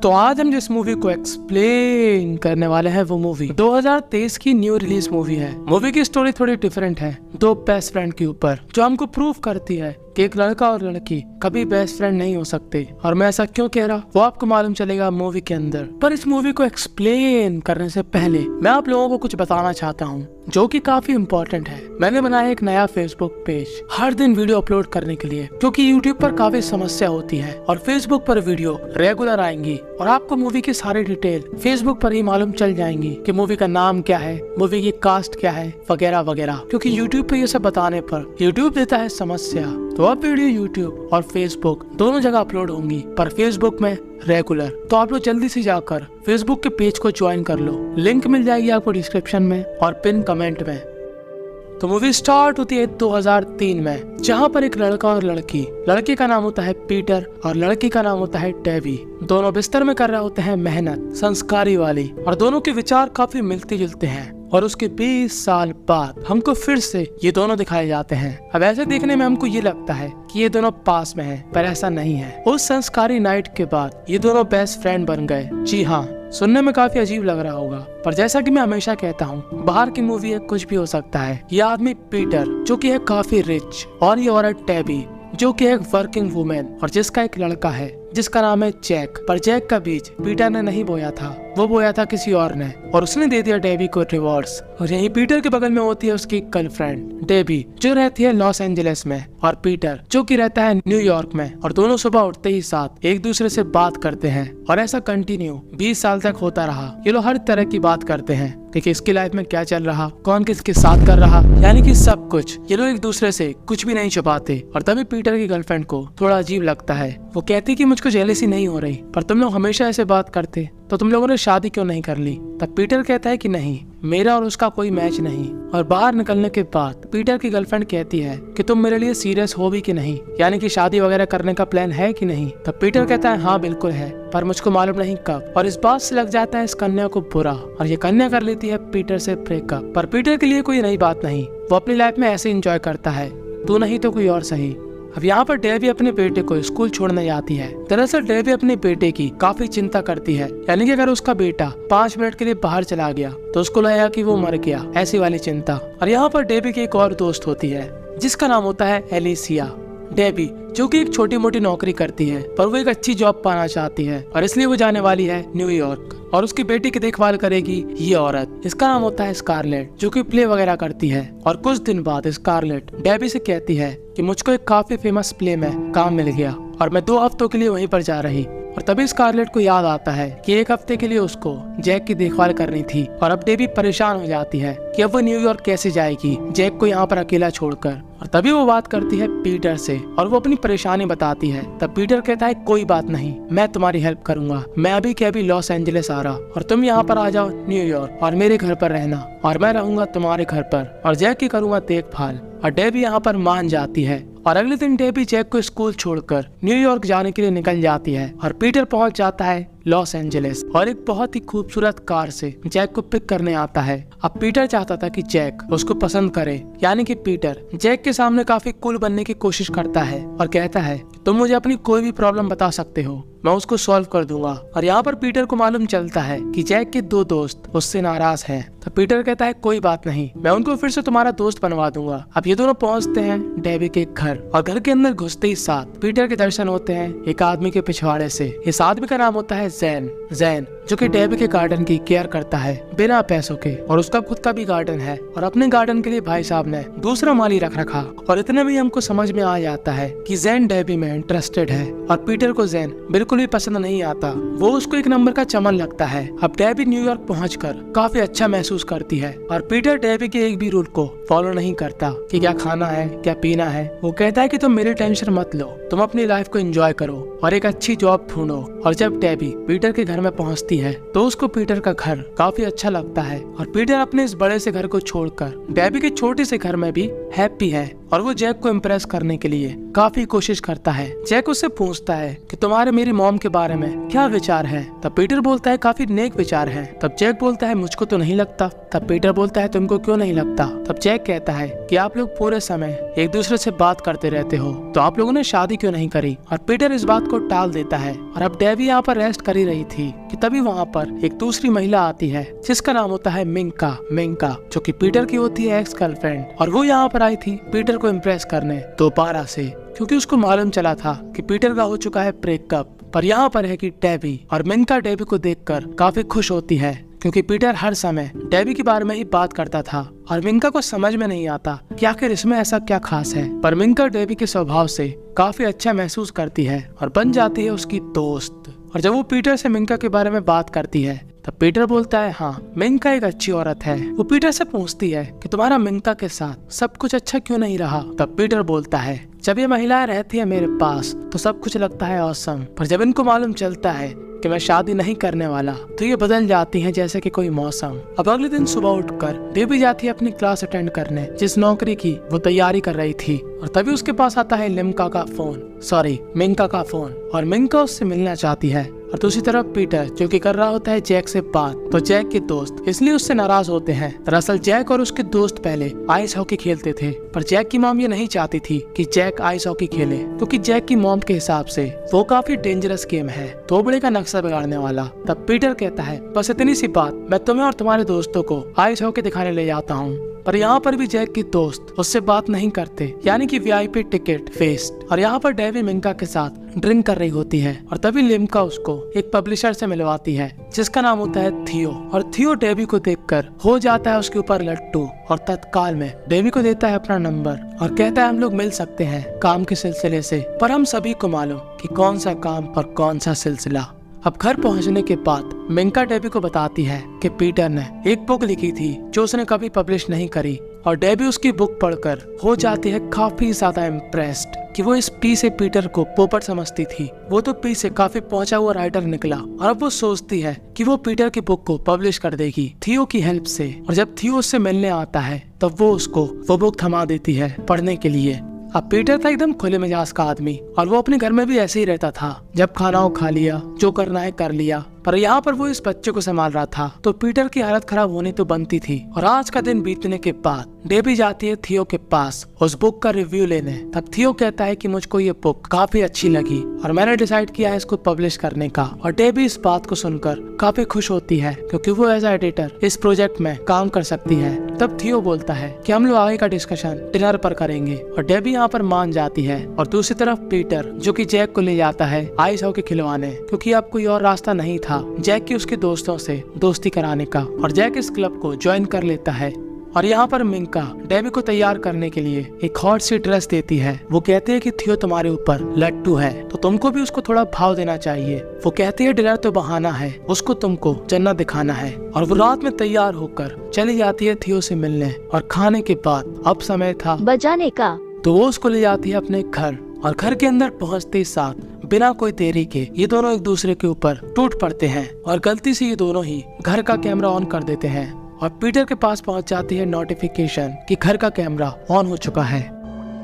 तो आज हम जिस मूवी को एक्सप्लेन करने वाले हैं वो मूवी 2023 की न्यू रिलीज मूवी है। मूवी की स्टोरी थोड़ी डिफरेंट है, दो बेस्ट फ्रेंड के ऊपर, जो हमको प्रूव करती है कि एक लड़का और लड़की कभी बेस्ट फ्रेंड नहीं हो सकते। और मैं ऐसा क्यों कह रहा वो आपको मालूम चलेगा मूवी के अंदर। पर इस मूवी को एक्सप्लेन करने से पहले मैं आप लोगों को कुछ बताना चाहता हूँ जो कि काफी इम्पोर्टेंट है। मैंने बनाया एक नया फेसबुक पेज हर दिन वीडियो अपलोड करने के लिए, क्योंकि यूट्यूब पर काफी समस्या होती है और फेसबुक पर वीडियो रेगुलर आएंगी और आपको मूवी की सारी डिटेल फेसबुक पर ही मालूम चल जाएंगी कि मूवी का नाम क्या है, मूवी की कास्ट क्या है, वगैरह वगैरह। क्योंकि यूट्यूब पे ये सब बताने पर यूट्यूब देता है समस्या। तो अब वीडियो यूट्यूब और फेसबुक दोनों जगह अपलोड होंगी, पर फेसबुक में रेगुलर। तो आप लोग जल्दी से जाकर फेसबुक के पेज को ज्वाइन कर लो, लिंक मिल जाएगी आपको डिस्क्रिप्शन में और पिन कमेंट में। तो मूवी स्टार्ट होती है 2003 में, जहाँ पर एक लड़का और लड़के का नाम होता है पीटर और लड़की का नाम होता है डेबी। दोनों बिस्तर में कर रहे होते हैं मेहनत संस्कारी वाली, और दोनों के विचार काफी मिलते जुलते हैं। और उसके 20 साल बाद हमको फिर से ये दोनों दिखाए जाते हैं। अब ऐसे देखने में हमको ये लगता है कि ये दोनों पास में हैं, पर ऐसा नहीं है। उस संस्कारी नाइट के बाद ये दोनों बेस्ट फ्रेंड बन गए। जी हाँ, सुनने में काफी अजीब लग रहा होगा, पर जैसा कि मैं हमेशा कहता हूँ, बाहर की मूवी है, कुछ भी हो सकता है। ये आदमी पीटर जो कि है काफी रिच, और ये औरत डेबी जो कि एक वर्किंग वुमेन, और जिसका एक लड़का है जिसका नाम है जैक। पर जैक का बीज पीटर ने नहीं बोया था, वो बोया था किसी और ने, और उसने दे दिया डेबी को डिवोर्स। और यही पीटर के बगल में होती है उसकी गर्लफ्रेंड डेबी, जो रहती है लॉस एंजलिस में, और पीटर जो कि रहता है न्यूयॉर्क में। और दोनों सुबह उठते ही साथ एक दूसरे से बात करते हैं, और ऐसा कंटिन्यू 20 साल तक होता रहा। ये लोग हर तरह की बात करते हैं कि किसकी लाइफ में क्या चल रहा, कौन किसके साथ कर रहा, यानी कि सब कुछ। ये लोग एक दूसरे से कुछ भी नहीं छुपाते। और तभी पीटर की गर्लफ्रेंड को थोड़ा अजीब लगता है। वो कहती कि मुझको जेलसी नहीं हो रही, पर तुम लोग हमेशा ऐसे बात करते, तो तुम लोगों ने शादी क्यों नहीं कर ली। तब पीटर कहता है कि नहीं, मेरा और उसका कोई मैच नहीं। और बाहर निकलने के बाद पीटर की गर्लफ्रेंड कहती है कि तुम मेरे लिए सीरियस हो भी कि नहीं, यानी कि शादी वगैरह करने का प्लान है कि नहीं। तब पीटर कहता है हाँ बिल्कुल है, पर मुझको मालूम नहीं कब। और इस बात से लग जाता है इस कन्या को बुरा, और ये कन्या कर लेती है पीटर से ब्रेकअप। पर पीटर के लिए कोई नई बात नहीं, वो अपनी लाइफ में ऐसे एंजॉय करता है, तू नहीं तो कोई और सही। अब यहाँ पर डेबी अपने बेटे को स्कूल छोड़ने जाती है। दरअसल डेबी अपने बेटे की काफी चिंता करती है, यानी कि अगर उसका बेटा 5 मिनट के लिए बाहर चला गया तो उसको लगेगा कि वो मर गया, ऐसी वाली चिंता। और यहाँ पर डेबी की एक और दोस्त होती है जिसका नाम होता है एलिसिया। डेबी जो कि एक छोटी मोटी नौकरी करती है, पर वो एक अच्छी जॉब पाना चाहती है, और इसलिए वो जाने वाली है न्यूयॉर्क। और उसकी बेटी की देखभाल करेगी ये औरत, इसका नाम होता है स्कारलेट, जो कि प्ले वगैरह करती है। और कुछ दिन बाद स्कारलेट डेबी से कहती है कि मुझको एक काफी फेमस प्ले में काम मिल गया और मैं 2 हफ्तों के लिए वहीं पर जा रही। और तभी स्कारलेट को याद आता है कि 1 हफ्ते के लिए उसको जैक की देखभाल करनी थी। और अब डेबी परेशान हो जाती है कि अब वो न्यूयॉर्क कैसे जाएगी जैक को यहाँ पर अकेला छोड़कर। और तभी वो बात करती है पीटर से और वो अपनी परेशानी बताती है। तब पीटर कहता है कोई बात नहीं, मैं तुम्हारी हेल्प करूंगा, मैं अभी के अभी लॉस एंजलिस आ रहा और तुम यहाँ पर आ जाओ न्यूयॉर्क और मेरे घर पर रहना, और मैं रहूंगा तुम्हारे घर पर और जैक की करूंगा देखभाल। और डेबी यहाँ पर मान जाती है। और अगले दिन डेबी जैक को स्कूल छोड़कर न्यूयॉर्क जाने के लिए निकल जाती है, और पीटर पहुंच जाता है लॉस एंजलिस और एक बहुत ही खूबसूरत कार से जैक को पिक करने आता है। अब पीटर चाहता था कि जैक उसको पसंद करे, यानी कि पीटर जैक के सामने काफी कूल बनने की कोशिश करता है और कहता है तुम मुझे अपनी कोई भी प्रॉब्लम बता सकते हो, मैं उसको सॉल्व कर दूंगा। और यहाँ पर पीटर को मालूम चलता है कि जैक के 2 दोस्त उससे नाराज हैं। तो पीटर कहता है कोई बात नहीं, मैं उनको फिर से तुम्हारा दोस्त बनवा दूंगा। अब ये दोनों पहुंचते हैं डेबी के घर, और घर के अंदर घुसते ही साथ पीटर के दर्शन होते हैं एक आदमी के पिछवाड़े से। इस आदमी का नाम होता है जैन, जो कि डेबी के गार्डन की केयर करता है बिना पैसों के, और उसका खुद का भी गार्डन है। और अपने गार्डन के लिए भाई साहब ने दूसरा माली रख रखा। और इतने में हमको समझ में आ जाता है कि जैन डेबी में इंटरेस्टेड है, और पीटर को जैन बिल्कुल भी पसंद नहीं आता, वो उसको एक नंबर का चमन लगता है। अब डेबी न्यूयॉर्क पहुंचकर काफी अच्छा महसूस करती है, और पीटर डेबी के एक भी रूल को फॉलो नहीं करता कि क्या खाना है क्या पीना है। वो कहता है कि तुम मेरी टेंशन मत लो, तुम अपनी लाइफ को एंजॉय करो और एक अच्छी जॉब ढूंढो। और जब डेबी पीटर के घर में पहुंचती आती है तो उसको पीटर का घर काफी अच्छा लगता है और पीटर अपने इस बड़े से घर को छोड़कर डेबी के छोटे से घर में भी हैप्पी है और वो जैक को इम्प्रेस करने के लिए काफी कोशिश करता है। जैक उससे पूछता है कि तुम्हारे मेरी मॉम के बारे में क्या विचार है। तब पीटर बोलता है काफी नेक विचार है। तब जैक बोलता है मुझको तो नहीं लगता। तब पीटर बोलता है तुमको क्यों नहीं लगता। तब जैक कहता है कि आप लोग पूरे समय एक दूसरे से बात करते रहते हो तो आप लोगों ने शादी क्यों नहीं करी। और पीटर इस बात को टाल देता है और अब डेबी यहाँ पर रेस्ट कर ही रही थी कि तभी वहाँ पर एक दूसरी महिला आती है जिसका नाम होता है मिंका जो कि पीटर की होती है एक्स गर्लफ्रेंड। और वो यहाँ पर आई थी पीटर को इम्प्रेस करने दोबारा से, क्योंकि उसको मालूम चला था कि पीटर का हो चुका है ब्रेकअप। पर यहाँ पर है कि डेबी और मिंका डेबी को देखकर काफी खुश होती है क्योंकि पीटर हर समय डेबी के बारे में ही बात करता था और मिंका को समझ में नहीं आता कि आखिर इसमें ऐसा क्या खास है। पर मिंका डेबी के स्वभाव से काफी अच्छा महसूस करती है और बन जाती है उसकी दोस्त। और जब वो पीटर से मिंका के बारे में बात करती है तब पीटर बोलता है हाँ मिंका एक अच्छी औरत है। वो पीटर से पूछती है कि तुम्हारा मिंका के साथ सब कुछ अच्छा क्यों नहीं रहा। तब पीटर बोलता है जब ये महिलाएं रहती है मेरे पास तो सब कुछ लगता है ऑसम, पर जब इनको मालूम चलता है कि मैं शादी नहीं करने वाला तो ये बदल जाती हैं जैसे कि कोई मौसम। अब अगले दिन सुबह उठकर डेबी जाती है अपनी क्लास अटेंड करने जिस नौकरी की वो तैयारी कर रही थी। और तभी उसके पास आता है मिंका का फोन और मिंका उससे मिलना चाहती है। और दूसरी तरफ पीटर जो कि कर रहा होता है जैक से बात, तो जैक के दोस्त इसलिए उससे नाराज होते हैं। दरअसल जैक और उसके दोस्त पहले आइस हॉकी खेलते थे, पर जैक की मॉम ये नहीं चाहती थी कि जैक आइस हॉकी खेले क्योंकि जैक की मॉम के हिसाब से वो काफी डेंजरस गेम है, तोबड़े का नक्शा बिगाड़ने वाला। तब पीटर कहता है बस इतनी सी बात, मैं तुम्हें और तुम्हारे दोस्तों को आइस हॉकी दिखाने ले जाता हूँ। पर यहाँ पर भी जैक के दोस्त उससे बात नहीं करते, यानी कि वीआईपी टिकट वेस्ट। और यहाँ पर डेबी मिंका के साथ ड्रिंक कर रही होती है और तभी लिम्का उसको एक पब्लिशर से मिलवाती है जिसका नाम होता है थियो। और थियो डेबी को देखकर हो जाता है उसके ऊपर लट्टू और तत्काल में डेबी को देता है अपना नंबर और कहता है हम लोग मिल सकते हैं काम के सिलसिले से। पर हम सभी को मालूम कि कौन सा काम और कौन सा सिलसिला। अब घर पहुंचने के बाद मिंका डेबी को बताती है कि पीटर ने एक बुक लिखी थी जो उसने कभी पब्लिश नहीं करी और डेबी उसकी बुक पढ़कर हो जाती है काफी ज्यादा इम्प्रेस्ड कि वो इस पी से पीटर को पोपट समझती थी। वो तो पी से काफी पहुंचा हुआ राइटर निकला और अब वो सोचती है कि वो पीटर की बुक को पब्लिश कर देगी थियो की हेल्प से। और जब थियो उससे मिलने आता है तब वो उसको वो बुक थमा देती है पढ़ने के लिए। अब पीटर था एकदम खुले मिजाज का आदमी और वो अपने घर में भी ऐसे ही रहता था, जब खाना खा लिया जो करना है कर लिया। पर यहाँ पर वो इस बच्चे को संभाल रहा था तो पीटर की हालत खराब होनी तो बनती थी। और आज का दिन बीतने के बाद डेबी जाती है थियो के पास उस बुक का रिव्यू लेने। तब थियो कहता है कि मुझको ये बुक काफी अच्छी लगी और मैंने डिसाइड किया है इसको पब्लिश करने का। और डेबी इस बात को सुनकर काफी खुश होती है क्योंकि वो एज एडिटर इस प्रोजेक्ट में काम कर सकती है। तब थियो बोलता है कि हम लोग आगे का डिस्कशन डिनर पर करेंगे और डेबी यहाँ पर मान जाती है। और दूसरी तरफ पीटर जो कि जैक को ले जाता है आइस हॉकी खिलवाने, क्योंकि अब कोई और रास्ता नहीं था जैक की उसके दोस्तों से दोस्ती कराने का। और जैक इस क्लब को ज्वाइन कर लेता है। और यहाँ पर मिंका डेबी को तैयार करने के लिए एक हॉट सी ड्रेस देती है। वो कहते हैं कि थियो तुम्हारे ऊपर लट्टू है तो तुमको भी उसको थोड़ा भाव देना चाहिए। वो कहती है डिनर तो बहाना है, उसको तुमको जन्नत दिखाना है। और वो रात में तैयार होकर चली जाती है थियो से मिलने। और खाने के बाद अब समय था बजाने का, तो वो उसको ले जाती है अपने घर। और घर के अंदर पहुंचते ही साथ बिना कोई देरी के ये दोनों एक दूसरे के ऊपर टूट पड़ते हैं और गलती से ये दोनों ही घर का कैमरा ऑन कर देते हैं। और पीटर के पास पहुंच जाती है नोटिफिकेशन कि घर का कैमरा ऑन हो चुका है।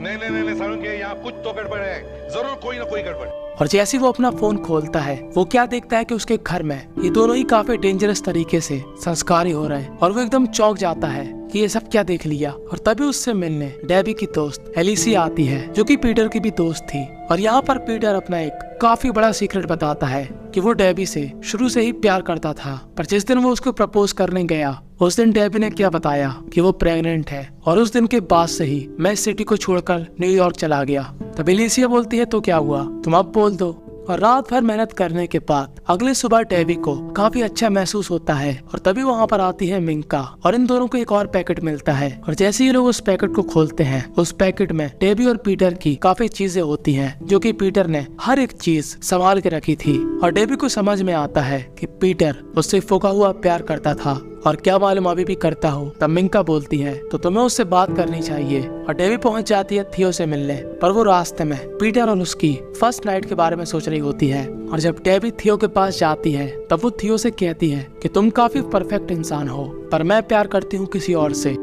नहीं सारुण के यहाँ कुछ तो गड़बड़ है, जरूर कोई ना कोई गड़बड़। और जैसे ही वो अपना फोन खोलता है वो क्या देखता है कि उसके घर में ये दोनों ही काफी डेंजरस तरीके से संस्कारी हो रहे हैं। और वो एकदम चौंक जाता है कि ये सब क्या देख लिया। और तभी उससे मिलने डेबी की दोस्त एलिसिया आती है जो कि पीटर की भी दोस्त थी। और यहाँ पर पीटर अपना एक काफी बड़ा सीक्रेट बताता है कि वो डेबी से शुरू से ही प्यार करता था। पर जिस दिन वो उसको प्रपोज करने गया उस दिन डेबी ने क्या बताया कि वो प्रेग्नेंट है। और उस दिन के बाद से ही मैं इस सिटी को छोड़कर न्यूयॉर्क चला गया। तब एलिसिया बोलती है तो क्या हुआ, तुम अब बोल दो। और रात भर मेहनत करने के बाद अगले सुबह डेबी को काफी अच्छा महसूस होता है। और तभी वहाँ पर आती है मिंका और इन दोनों को एक और पैकेट मिलता है। और जैसे ही लोग उस पैकेट को खोलते हैं उस पैकेट में डेबी और पीटर की काफी चीजें होती हैं जो कि पीटर ने हर एक चीज संभाल के रखी थी। और डेबी को समझ में आता है कि पीटर उससे फूका हुआ प्यार करता था और क्या मालूम अभी भी करता हूँ। तब मिंका बोलती है तो तुम्हें उससे बात करनी चाहिए और डेवी पहुंच जाती है थियो से मिलने, पर वो रास्ते में पीटर और उसकी फर्स्ट नाइट के बारे में सोच रही होती है। और जब डेवी थियो के पास जाती है तब वो थियो से कहती है कि तुम काफी परफेक्ट इंसान हो, पर मैं प्यार करती हूँ किसी और से।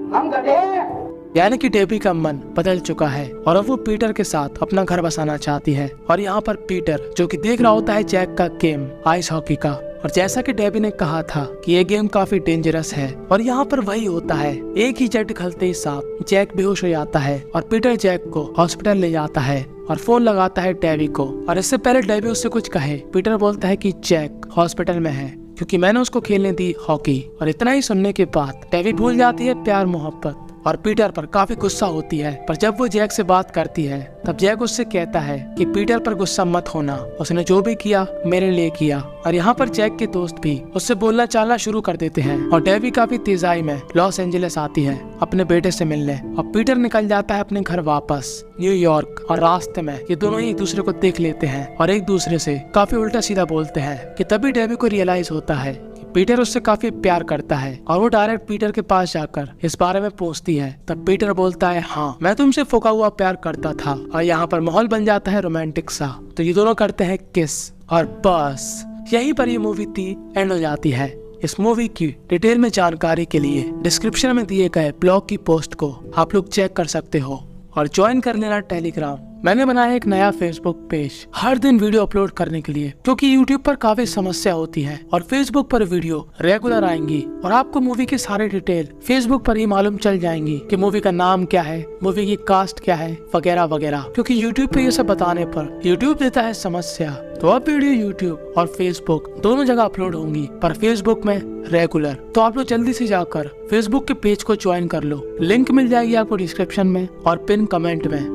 यानी कि डेवी का मन बदल चुका है और अब वो पीटर के साथ अपना घर बसाना चाहती है। और यहाँ पर पीटर जो कि देख रहा होता है जैक का गेम आइस हॉकी का, और जैसा कि डेवी ने कहा था कि ये गेम काफी डेंजरस है, और यहाँ पर वही होता है। एक ही जट खलते ही साथ जैक बेहोश हो जाता है और पीटर जैक को हॉस्पिटल ले जाता है और फोन लगाता है डेवी को। और इससे पहले डेवी उससे कुछ कहे, पीटर बोलता है कि जैक हॉस्पिटल में है क्योंकि मैंने उसको खेलने दी हॉकी। और इतना ही सुनने के बाद डेवी भूल जाती है प्यार मोहब्बत और पीटर पर काफी गुस्सा होती है। पर जब वो जैक से बात करती है तब जैक उससे कहता है कि पीटर पर गुस्सा मत होना, उसने जो भी किया मेरे लिए किया। और यहाँ पर जैक के दोस्त भी उससे बोलना चालना शुरू कर देते हैं और डेवी काफी तेजाई में लॉस एंजलिस आती है अपने बेटे से मिलने, और पीटर निकल जाता है अपने घर वापस न्यूयॉर्क। और रास्ते में ये दोनों ही एक दूसरे को देख लेते हैं और एक दूसरे से काफी उल्टा सीधा बोलते हैं कि तभी डेवी को रियलाइज होता है पीटर उससे काफी प्यार करता है और वो डायरेक्ट पीटर के पास जाकर इस बारे में पूछती है। तब पीटर बोलता है हाँ, मैं तुमसे फूका हुआ प्यार करता था। और यहाँ पर माहौल बन जाता है रोमांटिक सा, तो ये दोनों करते हैं किस, और बस यहीं पर ये मूवी थी एंड हो जाती है। इस मूवी की डिटेल में जानकारी के लिए डिस्क्रिप्शन में दिए गए ब्लॉग की पोस्ट को आप लोग चेक कर सकते हो और ज्वाइन कर लेना टेलीग्राम। मैंने बनाया एक नया फेसबुक पेज हर दिन वीडियो अपलोड करने के लिए, क्योंकि यूट्यूब पर काफी समस्या होती है और फेसबुक पर वीडियो रेगुलर आएंगी और आपको मूवी की सारी डिटेल फेसबुक पर ही मालूम चल जाएंगी कि मूवी का नाम क्या है, मूवी की कास्ट क्या है, वगैरह वगैरह। क्योंकि यूट्यूब पे ये सब बताने पर यूट्यूब देता है समस्या। तो अब वीडियो यूट्यूब और फेसबुक दोनों जगह अपलोड होंगी, पर फेसबुक में रेगुलर। तो आप लोग जल्दी से जाकर फेसबुक के पेज को ज्वाइन कर लो, लिंक मिल जाएगी आपको डिस्क्रिप्शन में और पिन कमेंट में।